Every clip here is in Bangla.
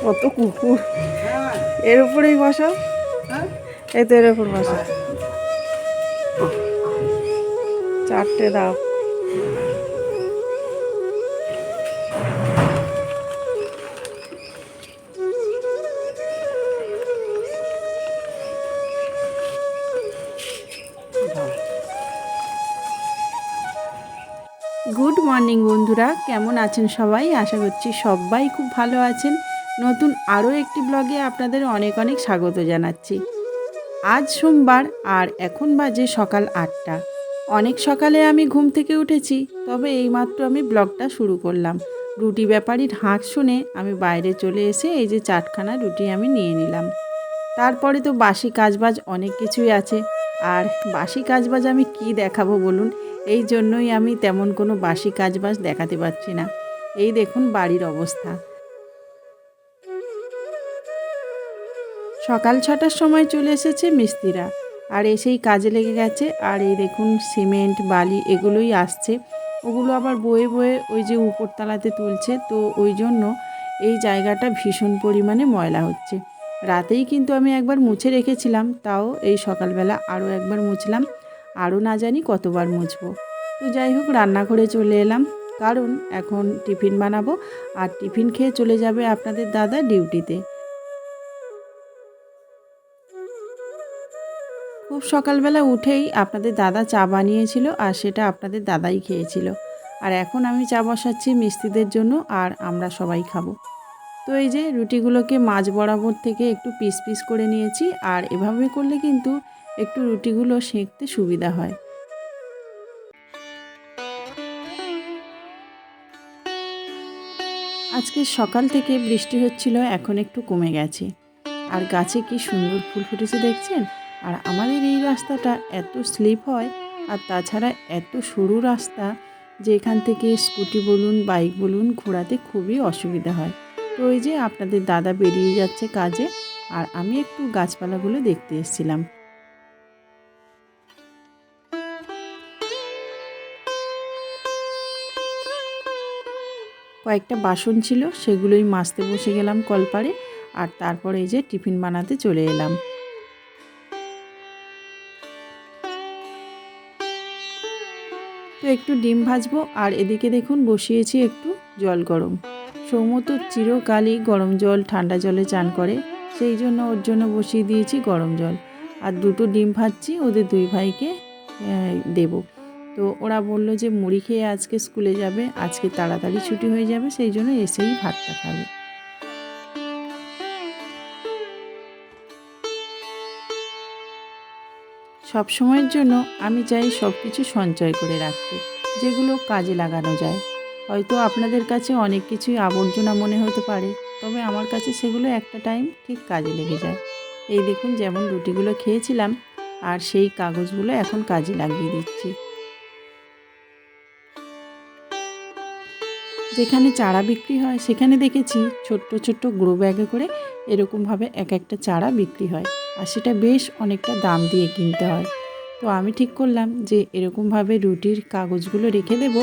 কত কুকুর, এর উপরেই বসাও। এই তো এর উপর বসাও, চারটে দাও। গুড মর্নিং বন্ধুরা, কেমন আছেন সবাই? আশা করছি সবাই খুব ভালো আছেন। নতুন আরও একটি ব্লগে আপনাদের অনেক অনেক স্বাগত জানাচ্ছি। আজ সোমবার আর এখন বাজে সকাল 8টা। অনেক সকালে আমি ঘুম থেকে উঠেছি, তবে এইমাত্র আমি ব্লগটা শুরু করলাম। রুটি ব্যাপারীর হাঁক শুনে আমি বাইরে চলে এসে এই যে 4খানা রুটি আমি নিয়ে নিলাম। তারপরে তো বাসি কাজবাজ অনেক কিছুই আছে, আর বাসি কাজবাজ আমি কি দেখাবো বলুন? এই জন্যই আমি তেমন কোনো বাসি কাজবাজ দেখাতে পারছি না। এই দেখুন বাড়ির অবস্থা। সকাল 6টার সময় চলে এসেছে মিস্ত্রিরা, আর এসেই কাজে লেগে গেছে। আর এই দেখুন সিমেন্ট বালি এগুলোই আসছে, ওগুলো আবার বয়ে বয়ে ওই যে উপরতলাতে তুলছে। তো ওই জন্য এই জায়গাটা ভীষণ পরিমাণে ময়লা হচ্ছে। রাতেই কিন্তু আমি একবার মুছে রেখেছিলাম, তাও এই সকালবেলা আরও একবার মুছলাম, আরও না জানি কতবার মুছবো। তো যাই হোক, রান্নাঘরে চলে এলাম, কারণ এখন টিফিন বানাবো, আর টিফিন খেয়ে চলে যাবে আপনাদের দাদা ডিউটিতে। খুব সকালবেলা উঠেই আপনাদের দাদা চা বানিয়েছিল, আর সেটা আপনাদের দাদাই খেয়েছিল। আর এখন আমি চা বসাচ্ছি মিস্ত্রিদের জন্য, আর আমরা সবাই খাবো। তো এই যে রুটিগুলোকে মাঝ বরাবর থেকে একটু পিস পিস করে নিয়েছি, আর এভাবে করলে কিন্তু একটু রুটিগুলো সেঁকতে সুবিধা হয়। আজকে সকাল থেকে বৃষ্টি হচ্ছিল, এখন একটু কমে গেছে। আর গাছে কি সুন্দর ফুল ফুটেছে দেখছেন? আর আমাদের এই রাস্তাটা এত স্লিপ হয়, আর তাছাড়া এত সরু রাস্তা যে এখান থেকে স্কুটি বলুন বাইক বলুন ঘোরাতে খুবই অসুবিধা হয়। তো ওই যে আপনাদের দাদা বেরিয়ে যাচ্ছে কাজে, আর আমি একটু গাছপালাগুলো দেখতে এসেছিলাম। কয়েকটা বাসন ছিল, সেগুলোই মাজতে বসে গেলাম কলপারে, আর তারপরে এই যে টিফিন বানাতে চলে এলাম। তো একটু ডিম ভাজবো, আর এদিকে দেখুন বসিয়েছি একটু জল গরম। সৌম্য তো চিরকালই গরম জল ঠান্ডা জলে চান করে, সেই জন্য ওর জন্য বসিয়ে দিয়েছি গরম জল। আর দুটো ডিম ভাজছি ওদের দুই ভাইকে দেব। তো ওরা বলল যে মুড়ি খেয়ে আজকে স্কুলে যাবে, আজকে তাড়াতাড়ি ছুটি হয়ে যাবে, সেই জন্য এসেই ভাতটা খাবে। সব সময়ের জন্য আমি চাই সব কিছু সঞ্চয় করে রাখতে, যেগুলো কাজে লাগানো যায়। হয়তো আপনাদের কাছে অনেক কিছুই আবর্জনা মনে হতে পারে, তবে আমার কাছে সেগুলো একটা টাইম ঠিক কাজে লেগে যায়। এই দেখুন যেমন রুটিগুলো খেয়েছিলাম, আর সেই কাগজগুলো এখন কাজে লাগিয়ে দিচ্ছি। যেখানে চারা বিক্রি হয় সেখানে দেখেছি ছোট্ট ছোট্ট গ্রো ব্যাগে করে এরকমভাবে এক একটা চারা বিক্রি হয়, আর সেটা বেশ অনেকটা দাম দিয়ে কিনতে হয়। তো আমি ঠিক করলাম যে এরকমভাবে রুটির কাগজগুলো রেখে দেব,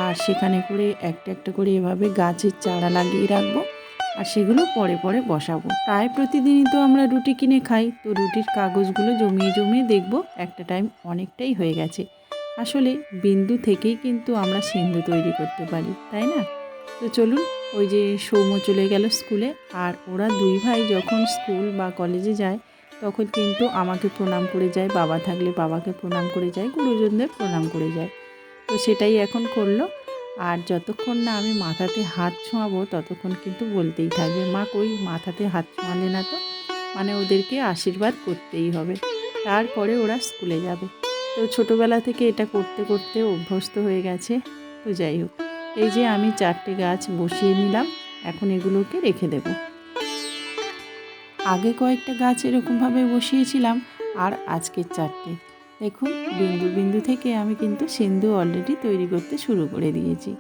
আর সেখানে করে একটা একটা করে এভাবে গাছের চারা লাগিয়ে রাখবো, আর সেগুলো পরে পরে বসাবো। প্রায় প্রতিদিনই তো আমরা রুটি কিনে খাই, তো রুটির কাগজগুলো জমিয়ে জমিয়ে দেখবো একটা টাইম অনেকটাই হয়ে গেছে। আসলে বিন্দু থেকেই কিন্তু আমরা সিন্ধু তৈরি করতে পারি, তাই না? তো চলুন, ওই যে সৌম্য চলে গেল স্কুলে, আর ওরা দুই ভাই যখন স্কুল বা কলেজে যায় তখন কিন্তু আমাকে প্রণাম করে যায়, বাবা থাকলে বাবাকে প্রণাম করে যায়, গুরুজনদের প্রণাম করে যায়। তো সেটাই এখন করলো। আর যতক্ষণ না আমি মাথাতে হাত ছোঁয়াবো ততক্ষণ কিন্তু বলতেই থাকবে, মা কই মাথাতে হাত ছোঁয়ালে না তো, মানে ওদেরকে আশীর্বাদ করতেই হবে, তারপরে ওরা স্কুলে যাবে। তো ছোটোবেলা থেকে এটা করতে করতে অভ্যস্ত হয়ে গেছে। তো যাই হোক, এই যে আমি 4টে গাছ বসিয়ে নিলাম, এখন এগুলোকে রেখে দেব। আগে কয়েকটা গাছ এরকমভাবে বসিয়েছিলাম, আর আজকের 4টে। দেখুন বিন্দু বিন্দু থেকে আমি কিন্তু সিন্ধু অলরেডি তৈরি করতে শুরু করে দিয়েছি।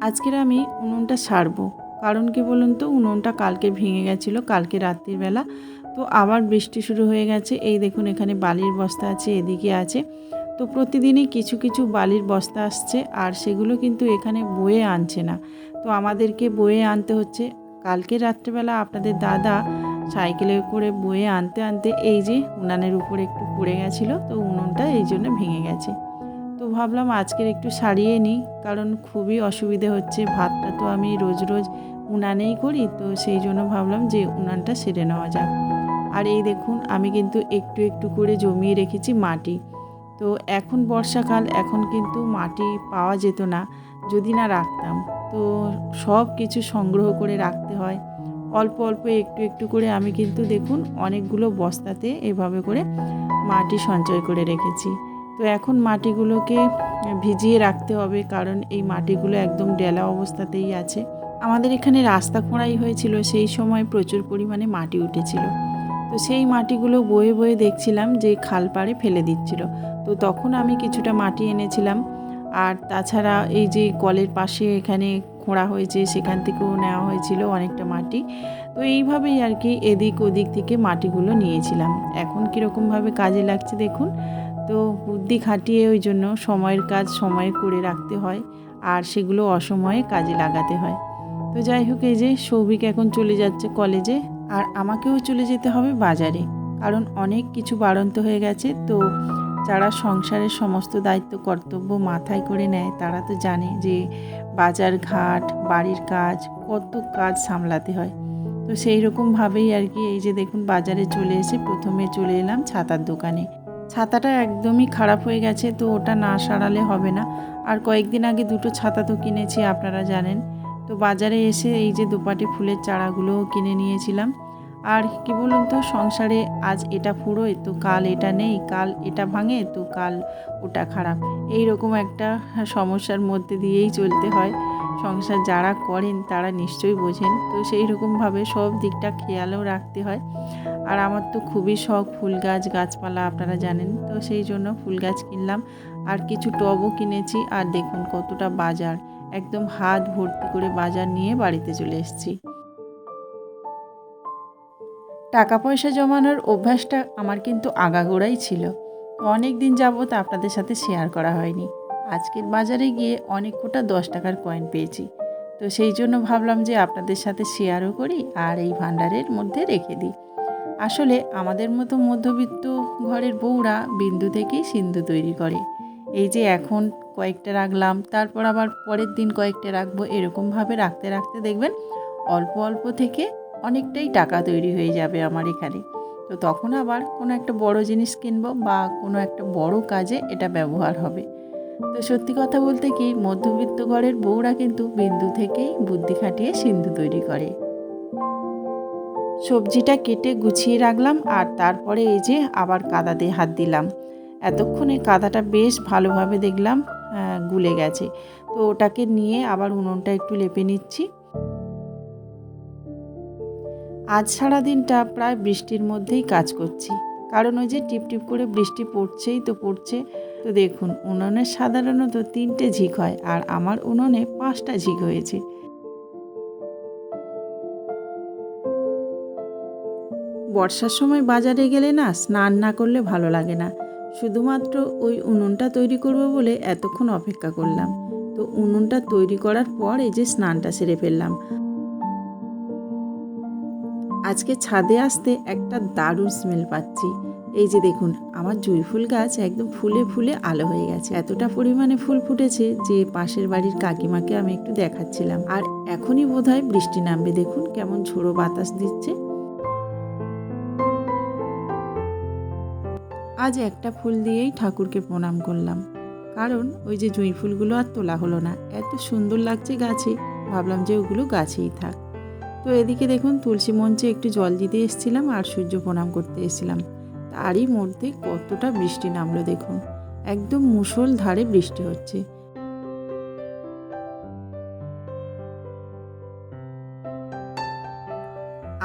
আজকের আমি উনুনটা সারবো, কারণ কি বলুন তো, উনুনটা কালকে ভেঙে গেছিলো কালকে রাত্রিবেলা। তো আবার বৃষ্টি শুরু হয়ে গেছে, এই দেখুন এখানে বালির বস্তা আছে, এদিকে আছে। তো প্রতিদিনই কিছু কিছু বালির বস্তা আসছে, আর সেগুলো কিন্তু এখানে বয়ে আনছে না, তো আমাদেরকে বয়ে আনতে হচ্ছে। কালকে রাত্রেবেলা আপনাদের দাদা সাইকেলে করে বয়ে আনতে আনতে এই যে উনানের উপরে একটু পড়ে গেছিলো, তো উনুনটা এই জন্য ভেঙে গেছে। তো ভাবলাম আজকের একটু সারিয়ে নিই, কারণ খুবই অসুবিধে হচ্ছে। ভাতটা তো আমি রোজ রোজ উনানেই করি, তো সেই জন্য ভাবলাম যে উনানটা সেরে নেওয়া যাক। আর এই দেখুন আমি কিন্তু একটু একটু করে জমিয়ে রেখেছি মাটি। তো এখন বর্ষাকাল, এখন কিন্তু মাটি পাওয়া যেত না যদি না রাখতাম। তো সব কিছু সংগ্রহ করে রাখতে হয় অল্প অল্প একটু একটু করে। আমি কিন্তু দেখুন অনেকগুলো বস্তাতে এভাবে করে মাটি সঞ্চয় করে রেখেছি। তো এখন মাটিগুলোকে ভিজিয়ে রাখতে হবে, কারণ এই মাটিগুলো একদম ডেলা অবস্থাতেই আছে। আমাদের এখানে রাস্তা খোঁড়াই হয়েছিল, সেই সময় প্রচুর পরিমাণে মাটি উঠেছিল। তো সেই মাটিগুলো বয়ে বয়ে দেখছিলাম যে খাল পাড়ে ফেলে দিচ্ছিল। তো তখন আমি কিছুটা মাটি এনেছিলাম। আর তাছাড়া এই যে কলের পাশে এখানে খোঁড়া হয়েছে, সেখান থেকেও নেওয়া হয়েছিল অনেকটা মাটি। তো এইভাবেই আর কি এদিক ওদিক থেকে মাটিগুলো নিয়েছিলাম। এখন কীরকমভাবে কাজে লাগছে দেখুন। তো বুদ্ধি খাটিয়ে ওই জন্য সময়ের কাজ সময়ে করে রাখতে হয়, আর সেগুলো অসময়ে কাজে লাগাতে হয়। তো যাই হোক, এই যে সৌভিক এখন চলে যাচ্ছে কলেজে, আর আমাকেও চলে যেতে হবে বাজারে, কারণ অনেক কিছু বাড়ন্ত হয়ে গেছে। তো যারা সংসারের সমস্ত দায়িত্ব কর্তব্য মাথায় করে নেয়, তারা তো জানে যে বাজার ঘাট, বাড়ির কাজ, কত কাজ সামলাতে হয়। তো সেই রকমভাবেই আর কি এই যে দেখুন বাজারে চলে এসে প্রথমে চলে এলাম ছাতার দোকানে। ছাতাটা একদমই খারাপ হয়ে গেছে, তো ওটা না সারালে হবে না। আর কয়েকদিন আগে দুটো ছাতা তো কিনেছি, আপনারা জানেন। তো বাজারে এসে এই যে দোপাটি ফুলের চারাগুলোও কিনে নিয়েছিলাম। আর কি বলুন তো, সংসারে আজ এটা ফুরোয় তো কাল এটা নেই, কাল এটা ভাঙে তো কাল ওটা খারাপ, এই রকম একটা সমস্যার মধ্যে দিয়েই চলতে হয়। সংসার যারা করেন তারা নিশ্চয়ই বোঝেন। তো সেই রকমভাবে সব দিকটা খেয়ালও রাখতে হয়। আর আমার তো খুবই শখ ফুল গাছ, গাছপালা, আপনারা জানেন। তো সেই জন্য ফুল গাছ কিনলাম, আর কিছু টবও কিনেছি। আর দেখুন কতটা বাজার, একদম হাত ভর্তি করে বাজার নিয়ে বাড়িতে চলে এসেছি। টাকা পয়সা জমানোর অভ্যাসটা আমার কিন্তু আগাগোড়াই ছিল, তো অনেক দিন যাবত আপনাদের সাথে শেয়ার করা হয়নি। আজকের বাজারে গিয়ে অনেক কোটা 10 টাকার কয়েন পেয়েছি, তো সেই জন্য ভাবলাম যে আপনাদের সাথে শেয়ারও করি আর এই ভাণ্ডারের মধ্যে রেখে দিই। আসলে আমাদের মতো মধ্যবিত্ত ঘরের বউরা বিন্দু থেকেই সিন্ধু তৈরি করে। এই যে এখন কয়েকটা রাখলাম, তারপর আবার পরের দিন কয়েকটা রাখবো, এরকমভাবে রাখতে রাখতে দেখবেন অল্প অল্প থেকে অনেকটাই টাকা তৈরি হয়ে যাবে আমার এখানে। তো তখন আবার কোনো একটা বড় জিনিস কিনবো বা কোনো একটা বড় কাজে এটা ব্যবহার হবে। তো সত্যি কথা বলতে কি, মধ্যবিত্ত ঘরের বউরা কিন্তু বিন্দু থেকেই বুদ্ধি খাটিয়ে সিন্ধু তৈরি করে। সবজিটা কেটে গুছিয়ে রাখলাম, আর তারপরে এই যে আবার কাদাতে হাত দিলাম। এতক্ষণে কাদাটা বেশ ভালোভাবে দেখলাম গুলে গেছে। তো ওটাকে নিয়ে আবার উনুনটা একটু লেপে নিচ্ছি। আজ সারাদিনটা প্রায় বৃষ্টির মধ্যেই কাজ করছি, কারণ ওই যে টিপটিপ করে বৃষ্টি পড়ছেই তো পড়ছে। তো দেখুন উনুনে সাধারণত 3টে ঝিক হয়, আর আমার উনুনে 5টা ঝিক হয়েছে। বর্ষার সময় বাজারে গেলে না স্নান না করলে ভালো লাগে না। শুধুমাত্র ওই উনুনটা তৈরি করব বলে এতক্ষণ অপেক্ষা করলাম। তো উনুনটা তৈরি করার পর এই যে স্নানটা সেরে ফেললাম। আজকে ছাদে আসতে একটা দারুণ স্মেল পাচ্ছি। এই যে দেখুন আমার জুঁই ফুল গাছ একদম ফুলে ফুলে আলো হয়ে গেছে। এতটা পরিমাণে ফুল ফুটেছে যে পাশের বাড়ির কাকিমাকে আমি একটু দেখাচ্ছিলাম। আর এখনই বোধহয় বৃষ্টি নামবে, দেখুন কেমন ঝোড়ো বাতাস দিচ্ছে। আজ একটা ফুল দিয়েই ঠাকুরকে প্রণাম করলাম, কারণ ওই যে জুঁই ফুলগুলো আর তোলা হলো না। এত সুন্দর লাগছে গাছে, ভাবলাম যে ওগুলো গাছেই থাক। তো এদিকে দেখুন তুলসী মঞ্চে একটু জল দিতে এসেছিলাম আর সূর্য প্রণাম করতে এসেছিলাম। তারই মধ্যে কতটা বৃষ্টি নামলো দেখুন, একদম মুষলধারে বৃষ্টি হচ্ছে।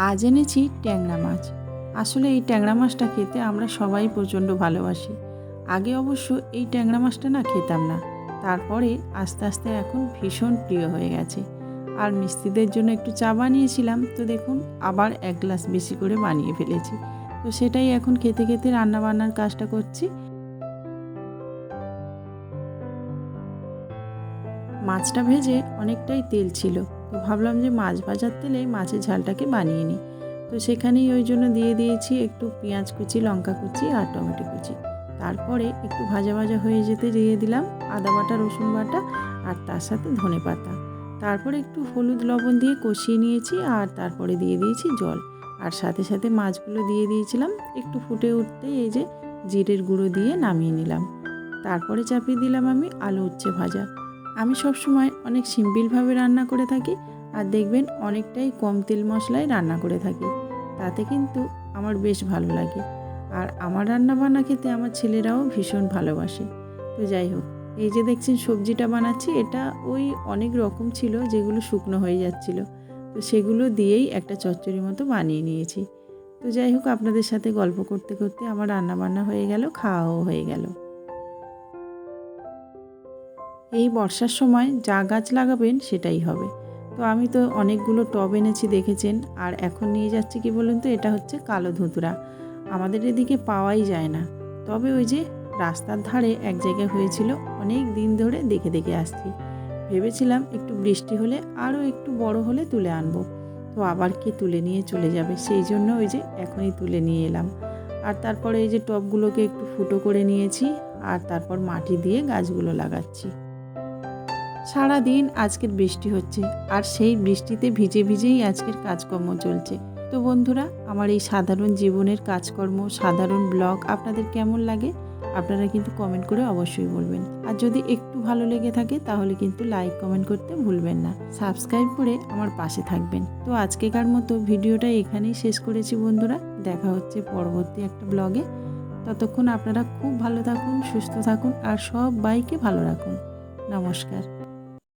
আজ এনেছি ট্যাংরা মাছ। আসলে এই ট্যাংরা মাছটা খেতে আমরা সবাই প্রচণ্ড ভালোবাসি। আগে অবশ্য এই ট্যাংরা মাছটা না খেতাম না, তারপরে আস্তে আস্তে এখন ভীষণ প্রিয় হয়ে গেছে। আর মিস্ত্রিদের জন্য একটু চা বানিয়েছিলাম, তো দেখুন আবার 1 গ্লাস বেশি করে বানিয়ে ফেলেছি। তো সেটাই এখন খেতে খেতে রান্নাবান্নার কাজটা করছি। মাছটা ভেজে অনেকটাই তেল ছিল, তো ভাবলাম যে মাছ ভাজার তেলে মাছের ঝালটাকে বানিয়ে নিই। তো সেখানেই ওই জন্য দিয়ে দিয়েছি একটু পেঁয়াজ কুচি, লঙ্কা কুচি আর টমেটো কুচি। তারপরে একটু ভাজা ভাজা হয়ে যেতে দিয়ে দিলাম আদা বাটা, রসুন বাটা আর তার সাথে ধনে পাতা। তারপরে একটু হলুদ লবণ দিয়ে কষিয়ে নিয়েছি আর তারপরে দিয়ে দিয়েছি জল। আর সাথে সাথে মাছগুলো দিয়ে দিয়েছিলাম। একটু ফুটে উঠতেই এই যে জিরের গুঁড়ো দিয়ে নামিয়ে নিলাম। তারপরে চাপিয়ে দিলাম আমি আলু উচ্ছে ভাজা। আমি সবসময় অনেক সিম্পলভাবে রান্না করে থাকি, আর দেখবেন অনেকটাই কম তেল মশলায় রান্না করে থাকি। তাতে কিন্তু আমার বেশ ভালো লাগে, আর আমার রান্না বান্না খেতে আমার ছেলেরাও ভীষণ ভালোবাসে। তো যাই হোক, এই যে দেখছেন সবজিটা বানাচ্ছি, এটা ওই অনেক রকম ছিল যেগুলো শুকনো হয়ে যাচ্ছিল, তো সেগুলো দিয়েই একটা চচ্চড়ি মতো বানিয়ে নিয়েছি। তো যাই হোক, আপনাদের সাথে গল্প করতে করতে আমার রান্না বান্না হয়ে গেল, খাওয়াও হয়ে গেল। এই বর্ষার সময় যা গাছ লাগাবেন সেটাই হবে। তো আমি তো অনেকগুলো টব এনেছি দেখেছেন, আর এখন নিয়ে যাচ্ছি কি বলুন তো, এটা হচ্ছে কালো ধুতুরা। আমাদের এদিকে পাওয়াই যায় না, তবে ওই যে রাস্তার ধারে এক জায়গায় হয়েছিল, অনেক দিন ধরে দেখে দেখে আসছি। ভেবেছিলাম একটু বৃষ্টি হলে আরও একটু বড় হলে তুলে আনবো, তো আবার কে তুলে নিয়ে চলে যাবে, সেই জন্য ওই যে এখনই তুলে নিয়ে এলাম। আর তারপরে এই যে টবগুলোকে একটু ফুটো করে নিয়েছি, আর তারপর মাটি দিয়ে গাছগুলো লাগাচ্ছি। সারা দিন আজকের বৃষ্টি হচ্ছে, আর সেই বৃষ্টিতে ভিজে ভিজেই আজকের কাজকর্ম চলছে। তো বন্ধুরা, আমার এই সাধারণ জীবনের কাজকর্ম, সাধারণ ব্লগ আপনাদের কেমন লাগে আপনারা কিন্তু কমেন্ট করে অবশ্যই বলবেন। আর যদি একটু ভালো লেগে থাকে তাহলে কিন্তু লাইক কমেন্ট করতে ভুলবেন না, সাবস্ক্রাইব করে আমার পাশে থাকবেন। তো আজকেকার মতো ভিডিওটা এখানেই শেষ করেছি বন্ধুরা, দেখা হচ্ছে পরবর্তী একটা ব্লগে। ততক্ষণ আপনারা খুব ভালো থাকুন, সুস্থ থাকুন আর সবাইকে ভালো রাখুন। নমস্কার।